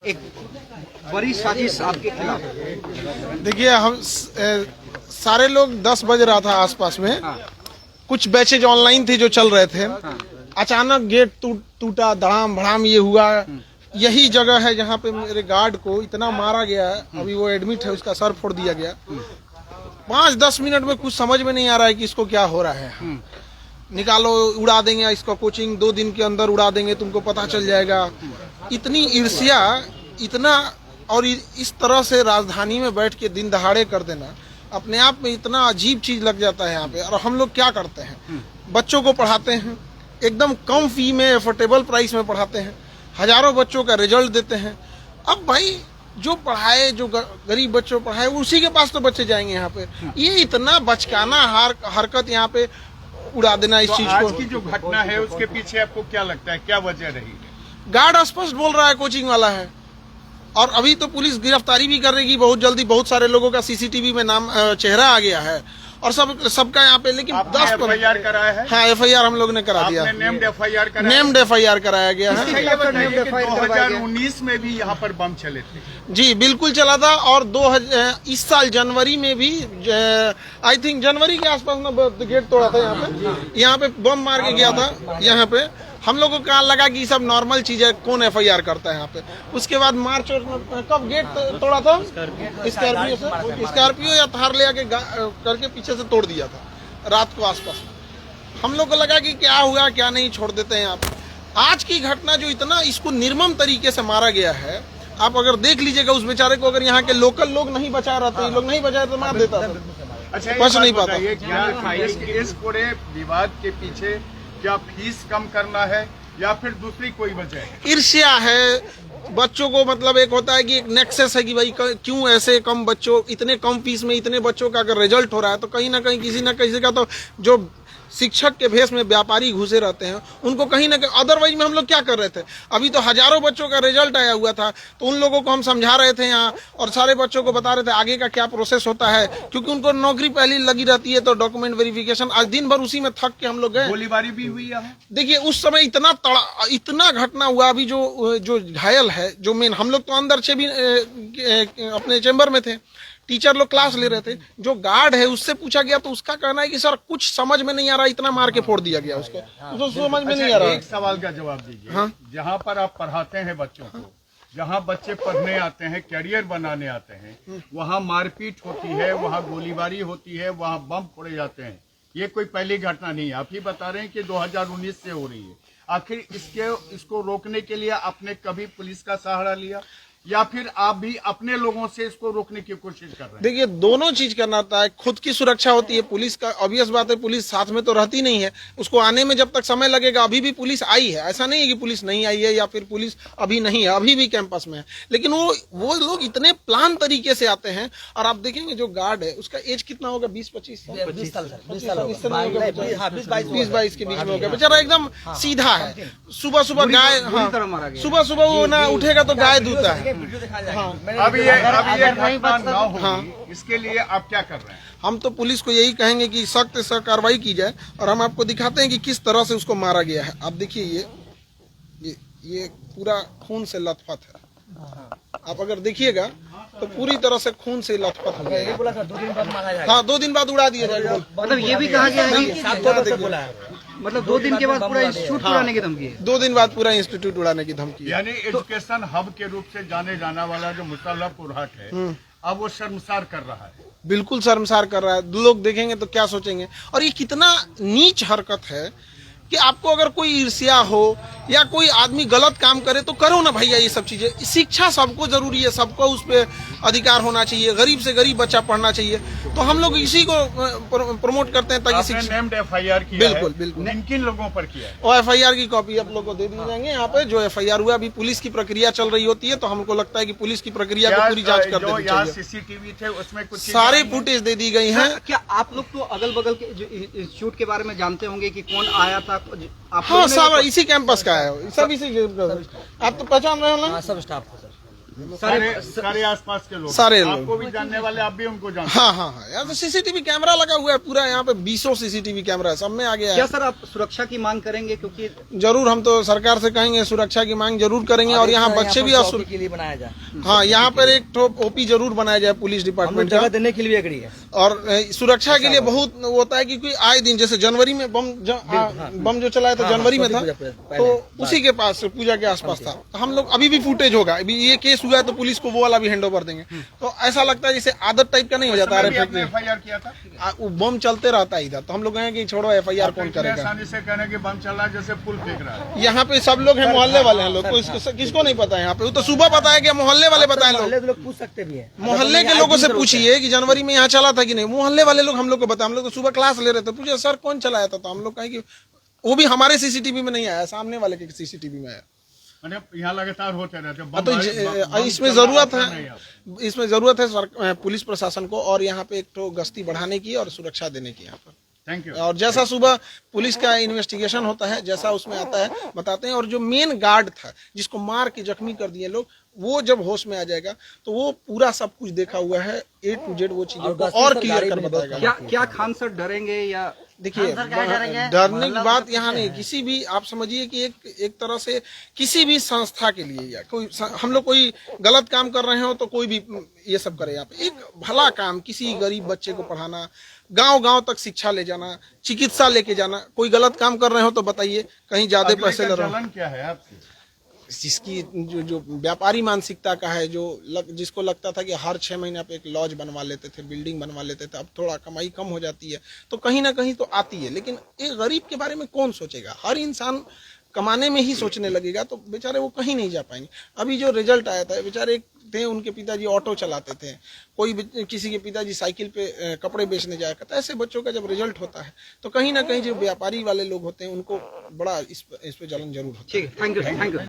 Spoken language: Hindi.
एक बड़ी साजिश आपके खिलाफ। देखिए, हम सारे लोग 10 बज रहा था आसपास में। कुछ बैचेज ऑनलाइन थे जो चल रहे थे। अचानक गेट टूटा, धड़ाम भड़ाम ये हुआ। यही जगह है जहाँ पे मेरे गार्ड को इतना मारा गया है। अभी वो एडमिट है, उसका सर फोड़ दिया गया। 5-10 मिनट में कुछ समझ में नहीं आ रहा है कि इसको क्या हो रहा है। निकालो, उड़ा देंगे इसको, कोचिंग 2 दिन के अंदर उड़ा देंगे, तुमको पता चल जाएगा। इतनी ईर्ष्या, इतना, और इस तरह से राजधानी में बैठ के दिन दहाड़े कर देना अपने आप में इतना अजीब चीज लग जाता है यहाँ पे। और हम लोग क्या करते हैं, बच्चों को पढ़ाते हैं, एकदम कम फी में, एफोर्डेबल प्राइस में पढ़ाते हैं, हजारों बच्चों का रिजल्ट देते हैं। अब भाई जो पढ़ाए, जो गरीब बच्चों पढ़ाए, उसी के पास तो बच्चे जाएंगे यहाँ पे। ये इतना बचकाना हरकत यहाँ पे उड़ा देना इस चीज को। आज की जो घटना है उसके पीछे आपको क्या लगता है, क्या वजह रही? गार्ड स्पष्ट बोल रहा है कोचिंग वाला है, और अभी तो पुलिस गिरफ्तारी भी करेगी बहुत जल्दी। बहुत सारे लोगों का सीसीटीवी में नाम, चेहरा आ गया है और सबका यहाँ पे। लेकिन 10 FIR कराया है? हाँ, FIR हम लोग ने करा दिया। नेम्ड FIR कराया? नेम्ड FIR कराया गया है। 2019 में भी यहाँ पर बम चले थे। जी बिल्कुल चला था। और इस साल जनवरी में भी, आई थिंक जनवरी के आसपास ना गेट तोड़ा था यहाँ पे बम मार के गया था यहाँ पे। हम लोगों को कहा लगा कि सब नॉर्मल चीज है, कौन FIR करता है यहाँ पे। उसके बाद मार्च और कब गेट तोड़ा था? स्कॉर्पियो या थार ले आके करके पीछे से तोड़ दिया था रात को आसपास। हम लोग को लगा कि क्या हुआ क्या नहीं, छोड़ देते हैं यहाँ पे। आज की घटना जो इतना इसको निर्मम तरीके से मारा गया है, आप अगर देख लीजिएगा उस बेचारे को। अगर यहाँ के लोकल लोग नहीं बचा रहते, लोग नहीं बचाए तो मार देता था। अच्छा, बच नहीं पाता। इस पूरे विवाद के पीछे क्या फीस कम करना है या फिर दूसरी कोई वजह है? ईर्ष्या है बच्चों को। मतलब एक होता है कि एक नेक्सस है कि भाई क्यों ऐसे कम बच्चों, इतने कम फीस में इतने बच्चों का अगर रिजल्ट हो रहा है तो कहीं ना कहीं किसी ना किसी का तो, जो शिक्षक के भेष में व्यापारी घुसे रहते हैं, उनको कहीं ना कहीं। अदरवाइज में हम लोग क्या कर रहे थे, अभी तो हजारों बच्चों का रिजल्ट आया हुआ था, तो उन लोगों को हम समझा रहे थे यहाँ, और सारे बच्चों को बता रहे थे आगे का क्या प्रोसेस होता है, क्योंकि उनको नौकरी पहले लगी रहती है तो डॉक्यूमेंट वेरिफिकेशन। आज दिन भर उसी में थक के हम लोग गए। गोलीबारी भी हुई है। देखिए उस समय इतना घटना हुआ। अभी जो घायल है, जो मेन, हम लोग तो अंदर से भी अपने चेंबर में थे, टीचर लोग क्लास ले रहे थे। जो गार्ड है उससे पूछा गया तो उसका कहना है कि सर कुछ समझ में नहीं आ रहा, इतना मार के फोड़ दिया गया उसको समझ में नहीं आ रहा। एक सवाल का जवाब दीजिए। हाँ? जहाँ पर आप पढ़ाते हैं बच्चों को, जहाँ बच्चे पढ़ने आते हैं, कैरियर बनाने आते हैं, वहाँ मारपीट होती है, वहाँ गोलीबारी होती है, वहाँ बम फोड़े जाते हैं। ये कोई पहली घटना नहीं है। आप ही बता रहे हैं कि 2019 से हो रही है। आखिर इसको रोकने के लिए आपने कभी पुलिस का सहारा लिया या फिर आप भी अपने लोगों से इसको रोकने की कोशिश कर रहे हैं? देखिए दोनों चीज करना होता है। खुद की सुरक्षा होती है, पुलिस का ऑब्वियस बात है, पुलिस साथ में तो रहती नहीं है। उसको आने में जब तक समय लगेगा। अभी भी पुलिस आई है, ऐसा नहीं है कि पुलिस नहीं आई है या फिर पुलिस अभी नहीं है, अभी भी कैंपस में है। लेकिन वो लोग इतने प्लान तरीके से आते हैं। और आप देखेंगे जो गार्ड है उसका एज कितना होगा, 20-25 साल, 20 22 के बीच में होगा। बेचारा एकदम सीधा है। सुबह सुबह गाय, सुबह सुबह वो ना उठेगा तो गाय दूता है। अब ये घटना ना हो, इसके लिए आप क्या कर रहे हैं? हम तो पुलिस को यही कहेंगे कि सख्त से कार्रवाई की जाए। और हम आपको दिखाते हैं कि किस तरह से उसको मारा गया है। आप देखिए ये पूरा खून से लथपथ है। आप अगर देखिएगा तो पूरी तरह से खून से लथपथ हो गया। हाँ, 2 दिन बाद उड़ा दिया जाएगा। मतलब ये भी कहा गया है कि मतलब 2 दिन के बाद पूरा इंस्टीट्यूट उड़ाने की धमकी है। 2 दिन बाद पूरा इंस्टीट्यूट उड़ाने की धमकी है। यानी एजुकेशन हब के रूप से जाने जाना वाला जो मुसल्लापुर हाट है, अब वो शर्मसार कर रहा है। बिल्कुल शर्मसार कर रहा है। लोग देखेंगे तो क्या सोचेंगे। और ये कितना नीच हरकत है कि आपको अगर कोई ईर्ष्या हो या कोई आदमी गलत काम करे तो करो ना भैया। ये सब चीजें, शिक्षा सबको जरूरी है, सबको उस पर अधिकार होना चाहिए। गरीब से गरीब बच्चा पढ़ना चाहिए। तो हम लोग इसी को प्रमोट करते हैं ताकि शिक्षा। नेम्ड FIR किया है? बिल्कुल। किन लोगों पर किया है? और FIR की कॉपी आप लोग को दे दी जाएंगे यहाँ पे। जो FIR हुआ, अभी पुलिस की प्रक्रिया चल रही होती है, तो हमको लगता है कि पुलिस की प्रक्रिया को पूरी जांच कर देनी चाहिए। CCTV थे उसमें कुछ सारे फुटेज दे दी गई हैं। क्या आप लोग तो अगल बगल के इंस्टीट्यूट के बारे में जानते होंगे कि कौन आया था? हाँ, सब इसी कैंपस का है, सब इसी। आप तो पहचान रहे हो ना? सब स्टाफ है सर। सारे आसपास के लोग, सारे लोग। आपको भी जानने वाले, आप भी उनको जानते हाँ हाँ हाँ, यहाँ तो सीसीटीवी कैमरा लगा हुआ है पूरा, यहाँ पे 20 सीसीटीवी कैमरा है, सब में आ गया क्या है। सर आप सुरक्षा की मांग करेंगे, क्योंकि जरूर हम तो सरकार से कहेंगे सुरक्षा की मांग जरूर करेंगे, और यहाँ बच्चे भी के लिए बनाया जाए, हाँ यहाँ पर एक तो ओपी जरूर बनाया जाए पुलिस डिपार्टमेंट का, देने के लिए एग्री है। और सुरक्षा के लिए बहुत होता है, क्योंकि आए दिन जैसे जनवरी में बम जो चलाया था जनवरी में था, तो उसी के पास पूजा के आसपास था। तो हम लोग अभी भी फुटेज होगा, अभी ये केस हुआ है तो पुलिस को वो वाला भी हैंड ओवर देंगे। तो ऐसा लगता है जैसे आदत टाइप का नहीं हो जाता है, FIR किया था, वो बम चलते रहता है इधर, तो हम लोग कहें कि छोड़ो FIR कौन करेगा। आसानी से कहने कि बम चल रहा है, जैसे पुल फेंक रहा है। यहाँ पे सब लोग हैं, मोहल्ले वाले हैं लोग, किसको नहीं पता है यहाँ पे, वो तो सुबह पता है कि मोहल्ले वाले बताए लोग पूछ सकते भी है, मोहल्ले के लोगों से पूछिए कि जनवरी में यहाँ चला था कि नहीं, मोहल्ले वाले लोग हम लोग को बताए। हम लोग तो सुबह क्लास ले रहे थे, पूछे सर कौन चलाया था, तो हम लोग कहें कि वो भी हमारे सीसीटीवी में नहीं आया, सामने वाले के सीसीटीवी में आया। यहाँ लगातार होते रहते तो इसमें जरूरत है, इसमें जरूरत है पुलिस प्रशासन को, और यहाँ पे एक तो गश्ती बढ़ाने की और सुरक्षा देने की यहाँ पर। Thank you. और जैसा सुबह पुलिस का इन्वेस्टिगेशन होता है, जैसा उसमें आता है बताते हैं। और जो मेन गार्ड था जिसको मार के जख्मी कर दिए लोग, वो जब होश में आ जाएगा तो वो पूरा सब कुछ देखा हुआ है, A to Z वो चीजों को और क्लियर कर बताएगा। क्या खान सर डरेंगे या देखिए डरने की बात यहाँ नहीं, किसी भी आप समझिए कि एक तरह से किसी भी संस्था के लिए या कोई हम लोग कोई गलत काम कर रहे हो तो कोई भी ये सब करे, यहाँ पे एक भला काम, किसी गरीब बच्चे को पढ़ाना, गांव-गांव तक शिक्षा ले जाना, चिकित्सा लेके जाना, कोई गलत काम कर रहे हो तो बताइए, कहीं ज्यादा पैसे ले रहे हो। क्या है आपकी, जिसकी जो व्यापारी मानसिकता का है, जिसको लगता था कि हर 6 महीना पे एक लॉज बनवा लेते थे, बिल्डिंग बनवा लेते थे, अब थोड़ा कमाई कम हो जाती है तो कहीं ना कहीं तो आती है, लेकिन एक गरीब के बारे में कौन सोचेगा। हर इंसान कमाने में ही सोचने लगेगा, तो बेचारे वो कहीं नहीं जा पाएंगे। अभी जो रिजल्ट आया था, बेचारे थे, उनके पिताजी ऑटो चलाते थे, कोई किसी के पिताजी साइकिल पे कपड़े बेचने जाया करता। ऐसे बच्चों का जब रिजल्ट होता है तो कहीं ना कहीं जो व्यापारी वाले लोग होते हैं उनको बड़ा इस पे जलन जरूर होता है। ठीक है, थैंक यू।